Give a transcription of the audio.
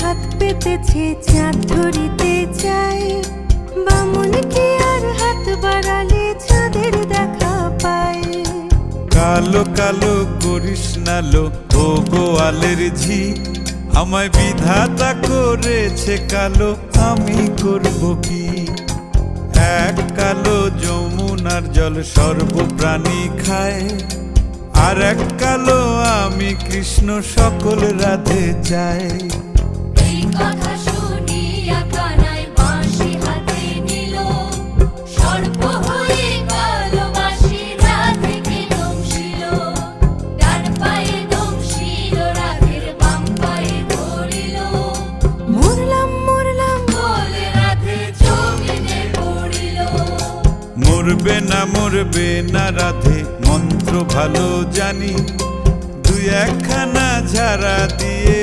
হাত পেতেছে চাঁদ ধরিতে চায়, বামুন কি আর হাত বাড়ালে চাঁদের দেখা পায়। কালো কালো করিস না লো ও গোয়ালের ঝি, আমায় বিধাতা করেছে কালো, আমি করব কি? এক কালো যমুনার জল সর্বপ্রাণী খায়, আর এক কালো আমি কৃষ্ণ সকল রাধে চাই। এই কথা শুনিয়া কানাই বাঁশি হাতে নিল, সর্প হয়ে কালো বাঁশি রাধেকে দংশিল। ডান পায়ে দংশিল, রাধের বাম পায়ে ধরিল। মরলাম মরলাম বলে রাধে জমিনে পড়িল। মরবে না রাধে মন্ত্র ভালো জানি, দুই একখানা ঝাড়া দিয়ে